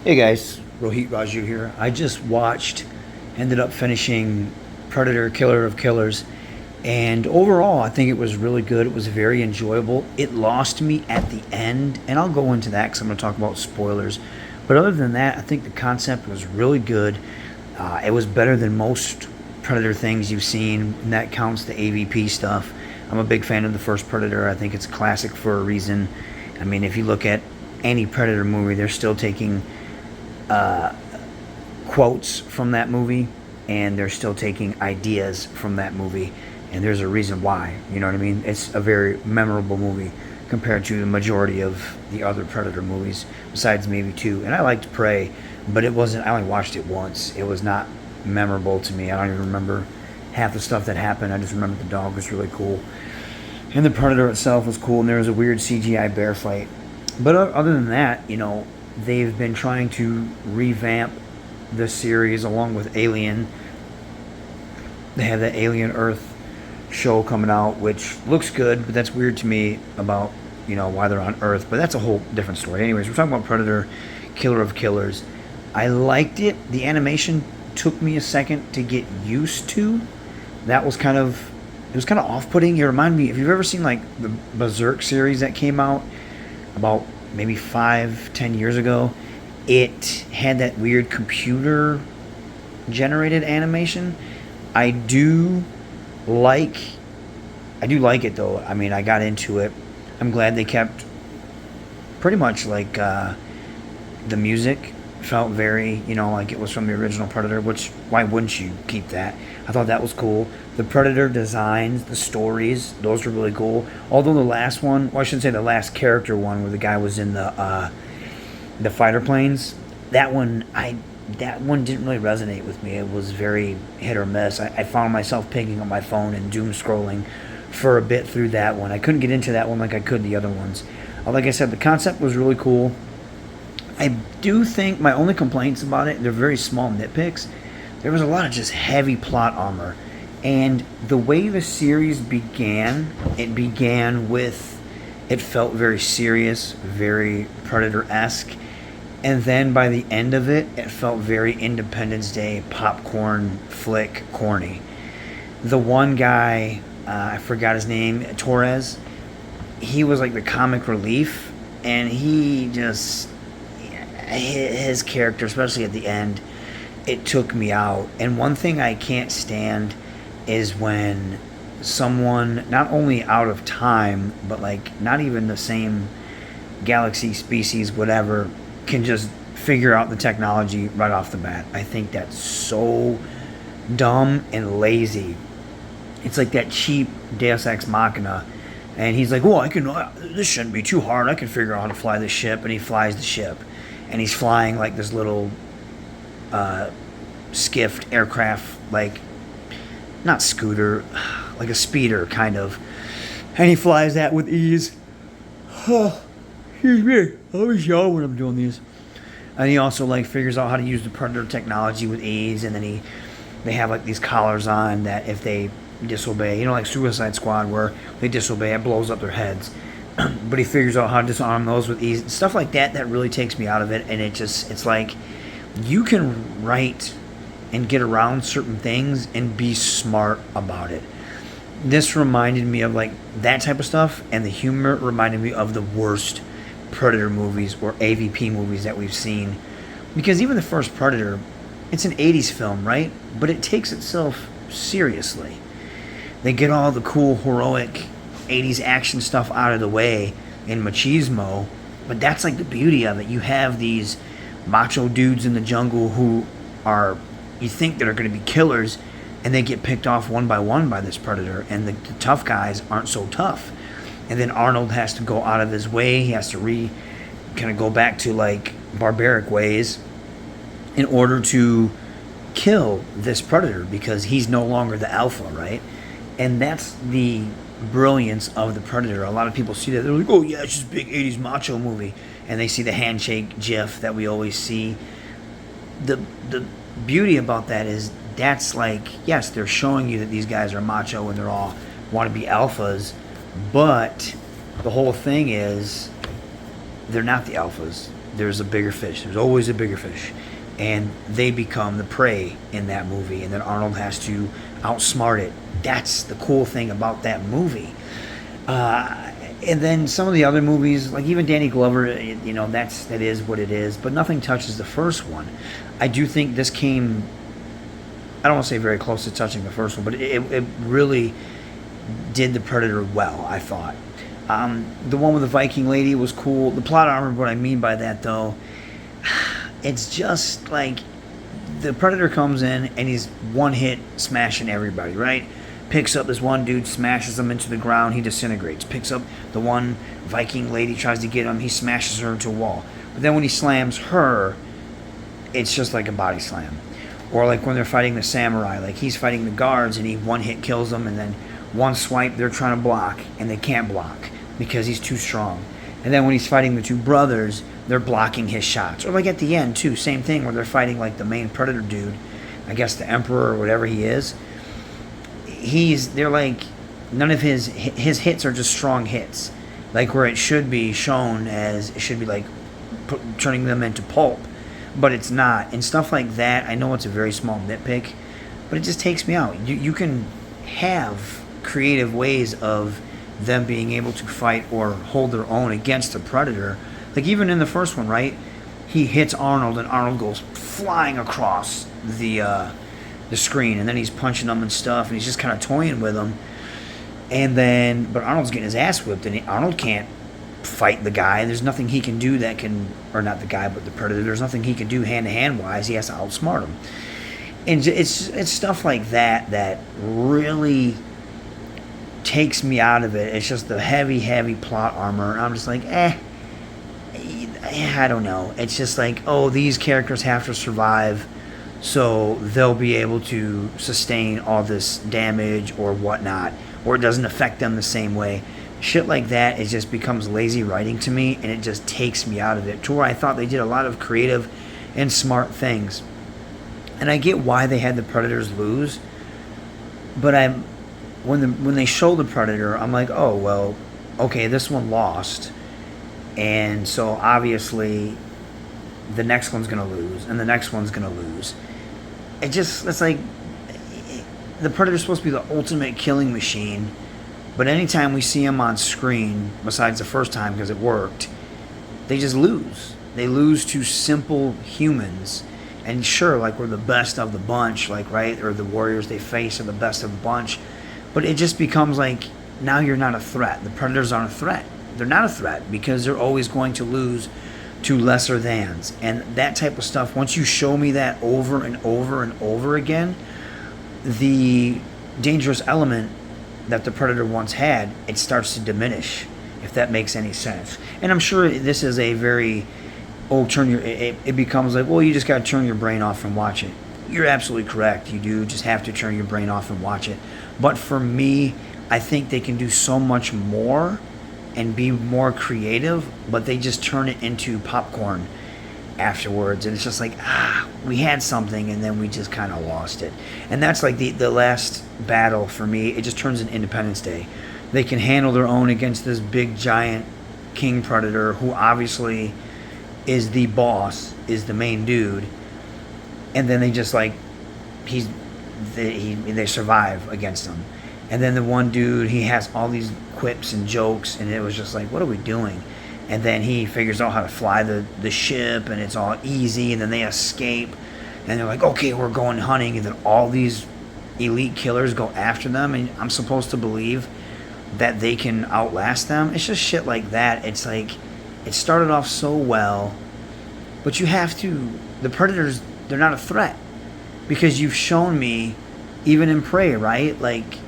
Hey guys, Raju here. I just ended up finishing Predator Killer of Killers, and overall I think it was really good. It was very enjoyable. It lost me at the end, and I'll go into that because I'm going to talk about spoilers. But other than that, I think the concept was really good. It was better than most Predator things you've seen, and that counts the AVP stuff. I'm a big fan of the first Predator. I think it's classic for a reason. I mean, if you look at any Predator movie, they're still taking quotes from that movie, and they're still taking ideas from that movie, and there's a reason why. You know what I mean? It's a very memorable movie compared to the majority of the other Predator movies, besides maybe two. And I liked Prey, but it wasn't. I only watched it once. It was not memorable to me. I don't even remember half the stuff that happened. I just remember the dog was really cool, and the Predator itself was cool, and there was a weird CGI bear fight. But other than that, they've been trying to revamp the series along with Alien. They have that Alien Earth show coming out, which looks good, but that's weird to me about, why they're on Earth. But that's a whole different story. Anyways, we're talking about Predator, Killer of Killers. I liked it. The animation took me a second to get used to. That was it was kind of off-putting. It reminded me, if you've ever seen like the Berserk series that came out about maybe 5-10 years ago, it had that weird computer generated animation. I do like I do like it though. I mean, I got into it. I'm glad they kept pretty much like the music felt very, like it was from the original Predator, which why wouldn't you keep that? I thought that was cool. The Predator designs, the stories, those were really cool. Although the last one, well, I shouldn't say the last character one, where the guy was in the fighter planes, that one didn't really resonate with me. It was very hit or miss. I found myself picking up my phone and doom scrolling for a bit through that one. I couldn't get into that one like I could the other ones. Like I said, the concept was really cool. I do think my only complaints about it, they're very small nitpicks. There was a lot of just heavy plot armor. And the way the series began, it began with, it felt very serious, very Predator-esque. And then by the end of it, it felt very Independence Day popcorn flick corny. The one guy, I forgot his name, Torres, he was like the comic relief. And he just, his character, especially at the end, it took me out. And one thing I can't stand is when someone, not only out of time, but like not even the same galaxy, species, whatever, can just figure out the technology right off the bat. I think that's so dumb and lazy. It's like that cheap Deus Ex Machina. And he's like, well, this shouldn't be too hard. I can figure out how to fly this ship. And he flies the ship. And he's flying like this little skiffed aircraft, like, not scooter, like a speeder, kind of. And he flies that with ease. Excuse me. I always yawn when I'm doing these. And he also, like, figures out how to use the Predator technology with ease. And then they have, like, these collars on that if they disobey, like Suicide Squad, where they disobey, it blows up their heads. But he figures out how to disarm those with ease. Stuff like that really takes me out of it. And it's like, you can write and get around certain things and be smart about it. This reminded me of like that type of stuff, and the humor reminded me of the worst Predator movies or AVP movies that we've seen. Because even the first Predator, it's an 80s film, right? But it takes itself seriously. They get all the cool, heroic 80s action stuff out of the way in machismo, but that's like the beauty of it. You have these macho dudes in the jungle who are, you think that are going to be killers, and they get picked off one by this Predator, and the tough guys aren't so tough. And then Arnold has to go out of his way. He has to kind of go back to like barbaric ways in order to kill this Predator, because he's no longer the alpha, right? And that's the brilliance of the Predator. A lot of people see that, they're like, oh yeah, it's just a big 80s macho movie, and they see the handshake gif that we always see. The beauty about that is, that's like, yes, they're showing you that these guys are macho and they're all want to be alphas, but the whole thing is, they're not the alphas. there's a bigger fish. There's always a bigger fish. And they become the prey in that movie, and then Arnold has to outsmart it. That's the cool thing about that movie. And then some of the other movies, like even Danny Glover, that is what it is, but nothing touches the first one. I do think this came, I don't want to say very close to touching the first one, but it really did the Predator well, I thought. The one with the Viking lady was cool. The plot armor, what I mean by that though, it's just like the Predator comes in and he's one hit smashing everybody, right? Picks up this one dude, smashes him into the ground, he disintegrates. Picks up the one Viking lady, tries to get him, he smashes her into a wall. But then when he slams her, it's just like a body slam. Or like when they're fighting the samurai, like he's fighting the guards and he one hit kills them, and then one swipe they're trying to block and they can't block because he's too strong. And then when he's fighting the two brothers, they're blocking his shots. Or like at the end too, same thing where they're fighting like the main Predator dude, I guess the Emperor or whatever he is. They're like, none of his hits are just strong hits, like where it should be shown as, it should be like turning them into pulp, but it's not. And stuff like that, I know it's a very small nitpick, but it just takes me out. You can have creative ways of them being able to fight or hold their own against a Predator. Like even in the first one, right? He hits Arnold and Arnold goes flying across the screen, and then he's punching them and stuff, and he's just kind of toying with them. And then, but Arnold's getting his ass whipped, and Arnold can't fight the guy. There's nothing he can do that can, or not the guy, but the Predator. There's nothing he can do hand-to-hand wise. He has to outsmart him. And it's stuff like that really takes me out of it. It's just the heavy plot armor. And I'm just like, I don't know. It's just like, oh, these characters have to survive, so they'll be able to sustain all this damage or whatnot, or it doesn't affect them the same way. Shit like that, it just becomes lazy writing to me, and it just takes me out of it, to where I thought they did a lot of creative and smart things. And I get why they had the Predators lose, but when they show the Predator, I'm like, oh, well, okay, this one lost, and so obviously the next one's going to lose, and the next one's going to lose. It's like, the Predator's supposed to be the ultimate killing machine, but anytime we see him on screen, besides the first time because it worked, they just lose. They lose to simple humans. And sure, like, we're the best of the bunch, like, right? Or the warriors they face are the best of the bunch. But it just becomes like, now you're not a threat. The Predators aren't a threat. They're not a threat because they're always going to lose to lesser thans. And that type of stuff, once you show me that over and over and over again, the dangerous element that the Predator once had, it starts to diminish, if that makes any sense. And I'm sure this is a very, it becomes like, well, you just got to turn your brain off and watch it. You're absolutely correct. You do just have to turn your brain off and watch it. But for me, I think they can do so much more and be more creative, but they just turn it into popcorn afterwards, and it's just like, we had something and then we just kind of lost it. And that's like the last battle for me. It just turns into Independence Day. They can handle their own against this big giant king Predator, who obviously is the boss, is the main dude, and then they just like, they survive against him. And then the one dude, he has all these quips and jokes, and it was just like, what are we doing? And then he figures out how to fly the ship, and it's all easy, and then they escape, and they're like, okay, we're going hunting, and then all these elite killers go after them, and I'm supposed to believe that they can outlast them. It's just shit like that. It's like, it started off so well, but you have to, the Predators, they're not a threat, because you've shown me, even in Prey, right, like,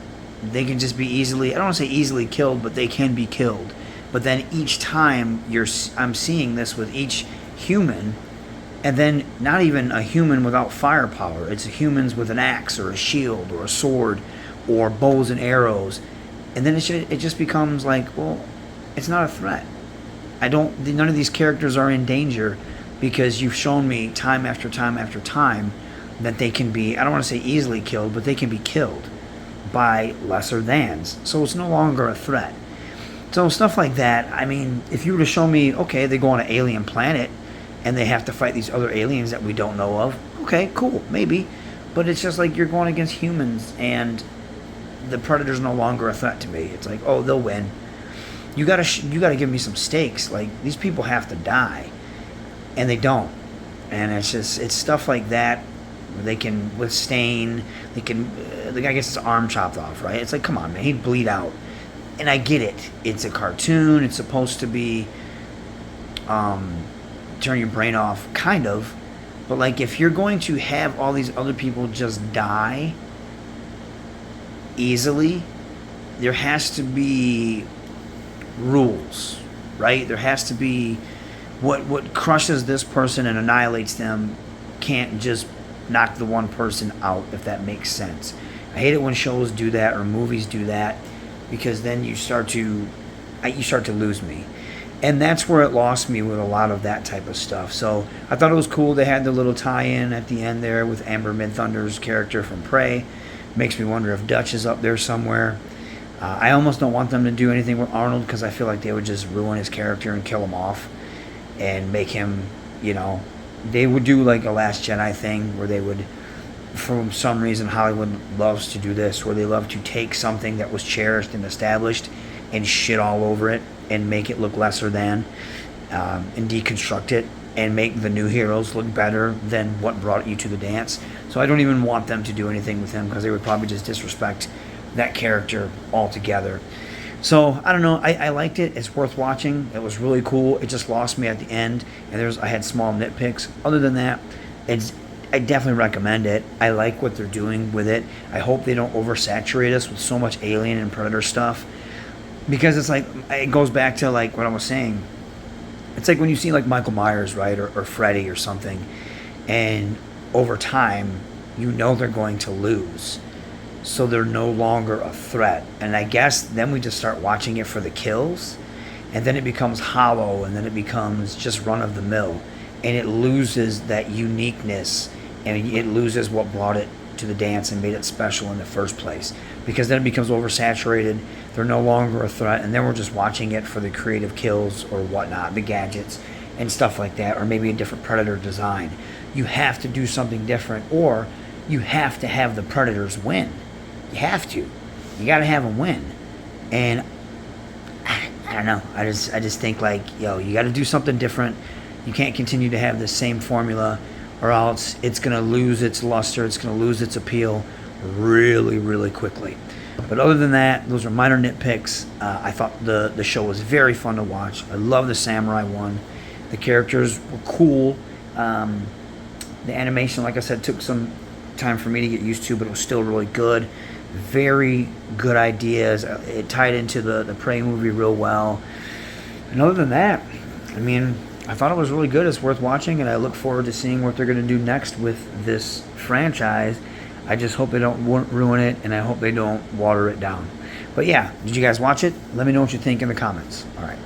they can just be easily, I don't want to say easily killed, but they can be killed. But then each time I'm seeing this with each human, and then not even a human without firepower. It's humans with an axe or a shield or a sword or bows and arrows. And then it just becomes like, well, it's not a threat. None of these characters are in danger, because you've shown me time after time after time that they can be, I don't want to say easily killed, but they can be killed by lesser thans. So it's no longer a threat. So stuff like that, I mean, if you were to show me, okay, they go on an alien planet and they have to fight these other aliens that we don't know of. Okay, cool, maybe. But it's just like you're going against humans, and the Predator's no longer a threat to me. It's like, oh, they'll win. You gotta give me some stakes. Like, these people have to die, and they don't. And it's stuff like that. Where they can withstand. They can. The guy gets his arm chopped off, right? It's like, come on, man, he'd bleed out. And I get it. It's a cartoon. It's supposed to be turn your brain off, kind of. But like, if you're going to have all these other people just die easily, there has to be rules, right? There has to be what crushes this person and annihilates them can't just knock the one person out, if that makes sense. I hate it when shows do that or movies do that, because then you start to lose me. And that's where it lost me with a lot of that type of stuff. So I thought it was cool. They had the little tie-in at the end there with Amber Midthunder's character from Prey. Makes me wonder if Dutch is up there somewhere. I almost don't want them to do anything with Arnold, because I feel like they would just ruin his character and kill him off and make him, they would do like a Last Jedi thing where they would, for some reason, Hollywood loves to do this, where they love to take something that was cherished and established and shit all over it and make it look lesser than, and deconstruct it and make the new heroes look better than what brought you to the dance. So I don't even want them to do anything with him, because they would probably just disrespect that character altogether. So I don't know. I liked it. It's worth watching. It was really cool. It just lost me at the end, and I had small nitpicks. Other than that, I definitely recommend it. I like what they're doing with it. I hope they don't oversaturate us with so much Alien and Predator stuff, because it's like, it goes back to like what I was saying. It's like when you see like Michael Myers, right, or Freddy or something, and over time, they're going to lose. So they're no longer a threat. And I guess then we just start watching it for the kills, and then it becomes hollow, and then it becomes just run-of-the-mill. And it loses that uniqueness, and it loses what brought it to the dance and made it special in the first place. Because then it becomes oversaturated, they're no longer a threat, and then we're just watching it for the creative kills or whatnot, the gadgets and stuff like that, or maybe a different Predator design. You have to do something different, or you have to have the Predators win. You have to. You got to have them win. And I don't know. I just think like, you got to do something different. You can't continue to have the same formula, or else it's going to lose its luster. It's going to lose its appeal really, really quickly. But other than that, those are minor nitpicks. I thought the show was very fun to watch. I love the samurai one. The characters were cool. The animation, like I said, took some time for me to get used to, but it was still really good. Very good ideas. It tied into the Prey movie real well. And other than that, I thought it was really good. It's worth watching, and I look forward to seeing what they're going to do next with this franchise. I just hope they don't ruin it, and I hope they don't water it down. But yeah, did you guys watch it? Let me know what you think in the comments. All right.